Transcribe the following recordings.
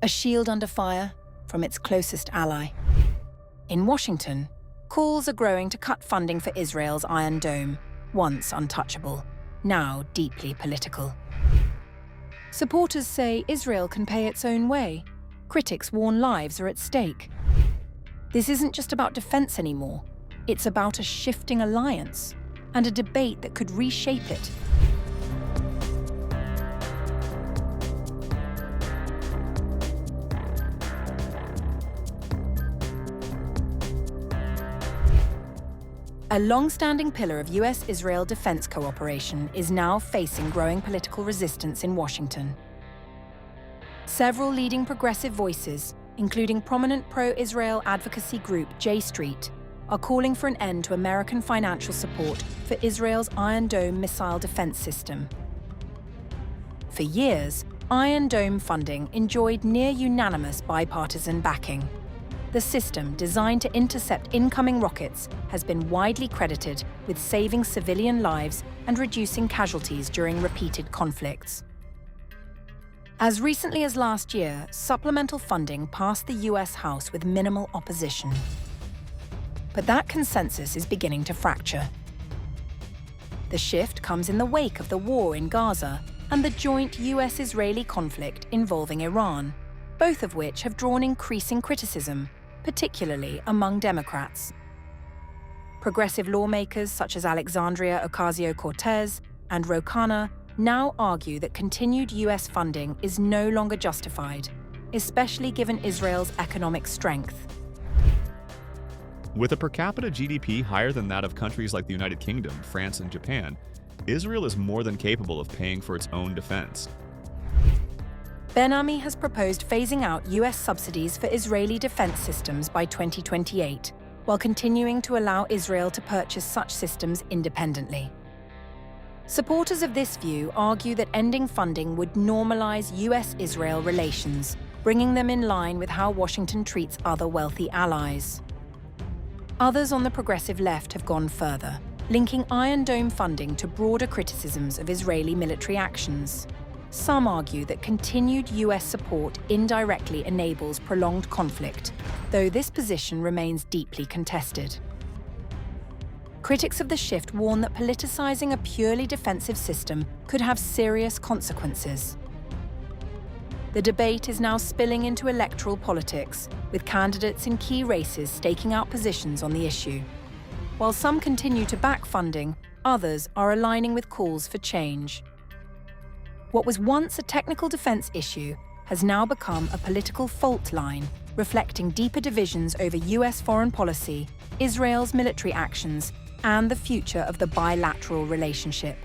a shield under fire from its closest ally. In Washington, calls are growing to cut funding for Israel's Iron Dome, once untouchable, now deeply political. Supporters say Israel can pay its own way. Critics warn lives are at stake. This isn't just about defense anymore. It's about a shifting alliance and a debate that could reshape it. A long-standing pillar of US-Israel defense cooperation is now facing growing political resistance in Washington. Several leading progressive voices, including prominent pro-Israel advocacy group J Street, are calling for an end to American financial support for Israel's Iron Dome missile defense system. For years, Iron Dome funding enjoyed near-unanimous bipartisan backing. The system, designed to intercept incoming rockets, has been widely credited with saving civilian lives and reducing casualties during repeated conflicts. As recently as last year, supplemental funding passed the US House with minimal opposition. But that consensus is beginning to fracture. The shift comes in the wake of the war in Gaza and the joint US-Israeli conflict involving Iran, both of which have drawn increasing criticism, particularly among Democrats. Progressive lawmakers such as Alexandria Ocasio-Cortez and Ro Khanna now argue that continued US funding is no longer justified, especially given Israel's economic strength. With a per capita GDP higher than that of countries like the United Kingdom, France, and Japan, Israel is more than capable of paying for its own defense. Ben-Ami has proposed phasing out US subsidies for Israeli defense systems by 2028, while continuing to allow Israel to purchase such systems independently. Supporters of this view argue that ending funding would normalize US-Israel relations, bringing them in line with how Washington treats other wealthy allies. Others on the progressive left have gone further, linking Iron Dome funding to broader criticisms of Israeli military actions. Some argue that continued US support indirectly enables prolonged conflict, though this position remains deeply contested. Critics of the shift warn that politicizing a purely defensive system could have serious consequences. The debate is now spilling into electoral politics, with candidates in key races staking out positions on the issue. While some continue to back funding, others are aligning with calls for change. What was once a technical defense issue has now become a political fault line, reflecting deeper divisions over US foreign policy, Israel's military actions, and the future of the bilateral relationship.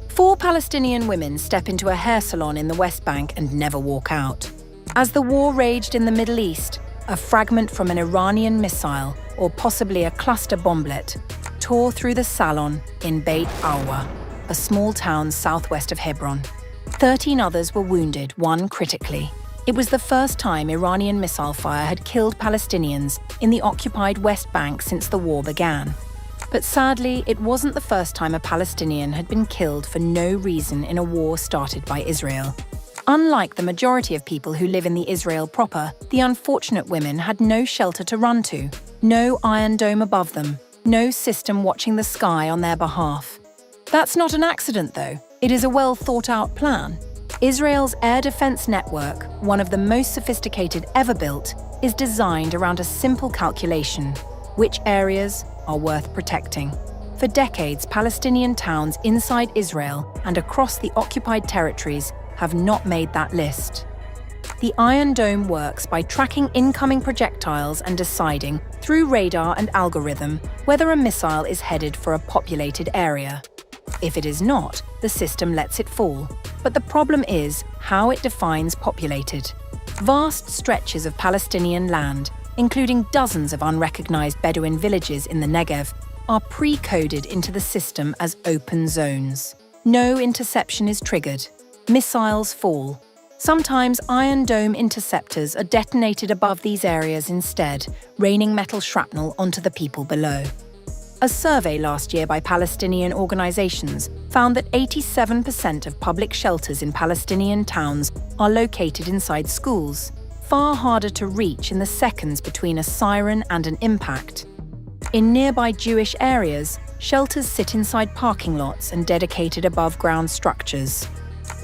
Four Palestinian women step into a hair salon in the West Bank and never walk out. As the war raged in the Middle East, a fragment from an Iranian missile, or possibly a cluster bomblet, tore through the salon in Beit Awa, a small town southwest of Hebron. 13 others were wounded, one critically. It was the first time Iranian missile fire had killed Palestinians in the occupied West Bank since the war began. But sadly, it wasn't the first time a Palestinian had been killed for no reason in a war started by Israel. Unlike the majority of people who live in the Israel proper, the unfortunate women had no shelter to run to, no Iron Dome above them, no system watching the sky on their behalf. That's not an accident, though. It is a well-thought-out plan. Israel's air defense network, one of the most sophisticated ever built, is designed around a simple calculation: which areas are worth protecting. For decades, Palestinian towns inside Israel and across the occupied territories have not made that list. The Iron Dome works by tracking incoming projectiles and deciding, through radar and algorithm, whether a missile is headed for a populated area. If it is not, the system lets it fall. But the problem is how it defines populated. Vast stretches of Palestinian land, including dozens of unrecognized Bedouin villages in the Negev, are pre-coded into the system as open zones. No interception is triggered. Missiles fall. Sometimes Iron Dome interceptors are detonated above these areas instead, raining metal shrapnel onto the people below. A survey last year by Palestinian organizations found that 87% of public shelters in Palestinian towns are located inside schools, far harder to reach in the seconds between a siren and an impact. In nearby Jewish areas, shelters sit inside parking lots and dedicated above-ground structures.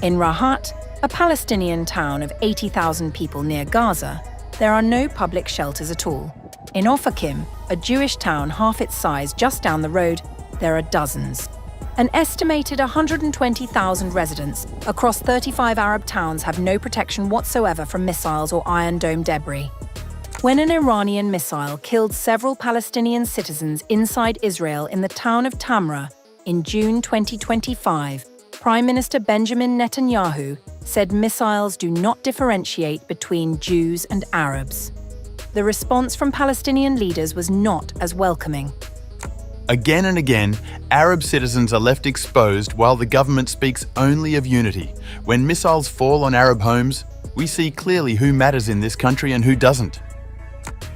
In Rahat, a Palestinian town of 80,000 people near Gaza, there are no public shelters at all. In Ofakim, a Jewish town half its size just down the road, there are dozens. An estimated 120,000 residents across 35 Arab towns have no protection whatsoever from missiles or Iron Dome debris. When an Iranian missile killed several Palestinian citizens inside Israel in the town of Tamra in June 2025, Prime Minister Benjamin Netanyahu said missiles do not differentiate between Jews and Arabs. The response from Palestinian leaders was not as welcoming. Again and again, Arab citizens are left exposed while the government speaks only of unity. When missiles fall on Arab homes, we see clearly who matters in this country and who doesn't.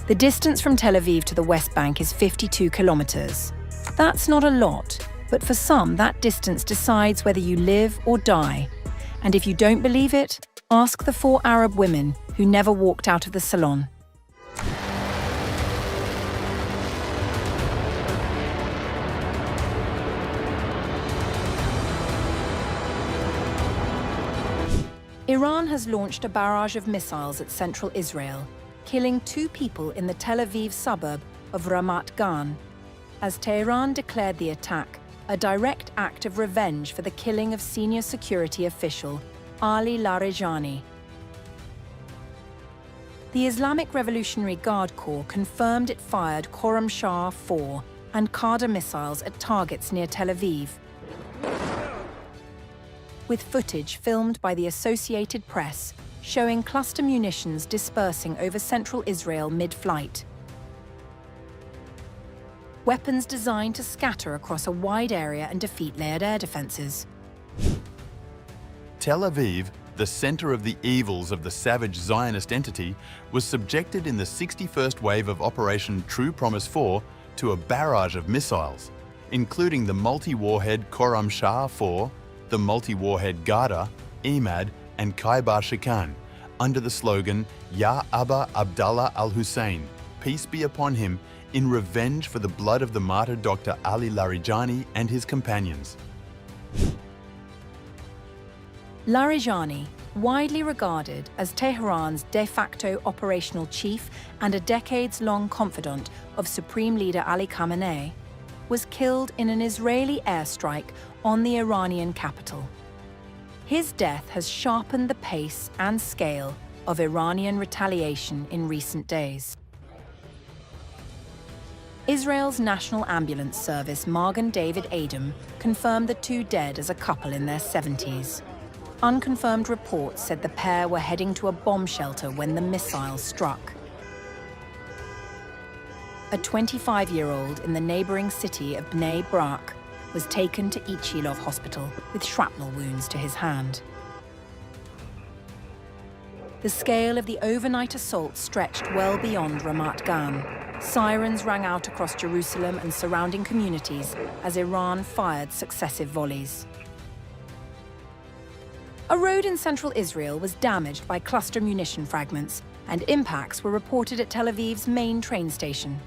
The distance from Tel Aviv to the West Bank is 52 kilometers. That's not a lot, but for some, that distance decides whether you live or die. And if you don't believe it, ask the 4 Arab women who never walked out of the salon. Iran has launched a barrage of missiles at central Israel, killing 2 people in the Tel Aviv suburb of Ramat Gan, as Tehran declared the attack a direct act of revenge for the killing of senior security official Ali Larijani. The Islamic Revolutionary Guard Corps confirmed it fired Khorramshahr 4 and Qadr missiles at targets near Tel Aviv, with footage filmed by the Associated Press showing cluster munitions dispersing over central Israel mid-flight. Weapons designed to scatter across a wide area and defeat layered air defenses. Tel Aviv, the center of the evils of the savage Zionist entity, was subjected in the 61st wave of Operation True Promise 4 to a barrage of missiles, including the multi-warhead Khorramshahr 4, the multi-warhead Qadr, Imad, and Khaybar Shikan, under the slogan Ya Aba Abdallah al-Hussein, peace be upon him, in revenge for the blood of the martyr Dr. Ali Larijani and his companions. Larijani, widely regarded as Tehran's de facto operational chief and a decades-long confidant of Supreme Leader Ali Khamenei, was killed in an Israeli airstrike on the Iranian capital. His death has sharpened the pace and scale of Iranian retaliation in recent days. Israel's National Ambulance Service Magen David Adom confirmed the 2 dead as a couple in their 70s. Unconfirmed reports said the pair were heading to a bomb shelter when the missile struck. A 25-year-old in the neighboring city of Bnei Brak was taken to Ichilov Hospital with shrapnel wounds to his hand. The scale of the overnight assault stretched well beyond Ramat Gan. Sirens rang out across Jerusalem and surrounding communities as Iran fired successive volleys. A road in central Israel was damaged by cluster munition fragments, and impacts were reported at Tel Aviv's main train station.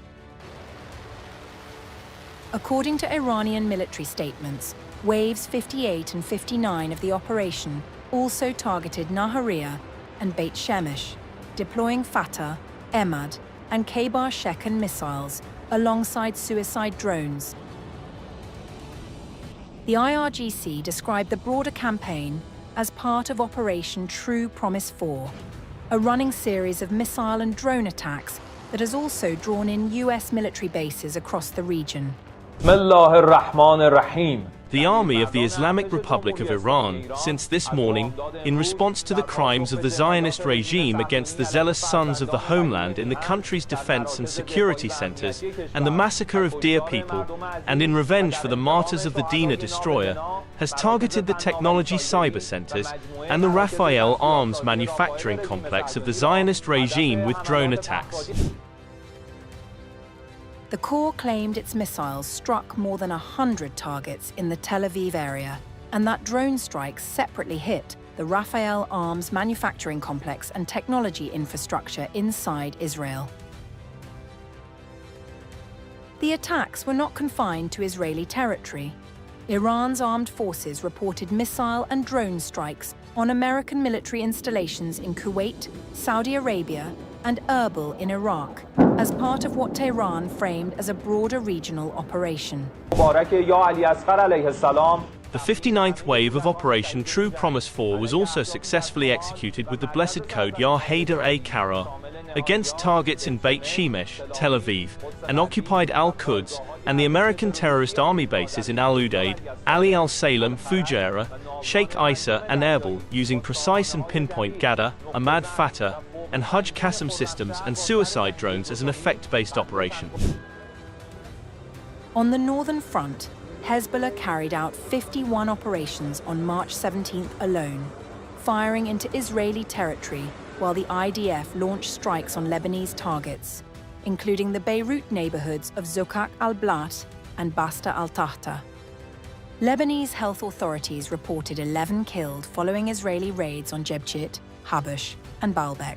According to Iranian military statements, waves 58 and 59 of the operation also targeted Nahariya and Beit Shemesh, deploying Fatah, Emad, and Khaybar Shekan missiles alongside suicide drones. The IRGC described the broader campaign as part of Operation True Promise 4, a running series of missile and drone attacks that has also drawn in US military bases across the region. The Army of the Islamic Republic of Iran, since this morning, in response to the crimes of the Zionist regime against the zealous sons of the homeland in the country's defense and security centers, and the massacre of dear people, and in revenge for the martyrs of the Dina destroyer, has targeted the technology cyber centers and the Raphael arms manufacturing complex of the Zionist regime with drone attacks. The Corps claimed its missiles struck more than 100 targets in the Tel Aviv area, and that drone strikes separately hit the Rafael Arms manufacturing complex and technology infrastructure inside Israel. The attacks were not confined to Israeli territory. Iran's armed forces reported missile and drone strikes on American military installations in Kuwait, Saudi Arabia, and Erbil in Iraq, as part of what Tehran framed as a broader regional operation. The 59th wave of Operation True Promise 4 was also successfully executed with the blessed code Ya Haider A Kara against targets in Beit Shemesh, Tel Aviv, and occupied Al-Quds, and the American terrorist army bases in Al-Udeid, Ali al-Salem, Fujairah, Sheikh Isa, and Erbil, using precise and pinpoint Gada, Ahmad Fatah, and Hajj Qassam systems and suicide drones as an effect-based operation. On the northern front, Hezbollah carried out 51 operations on March 17th alone, firing into Israeli territory while the IDF launched strikes on Lebanese targets, including the Beirut neighborhoods of Zuqaq al-Blat and Basta al-Tahta. Lebanese health authorities reported 11 killed following Israeli raids on Jebchit, Habush, and Baalbek.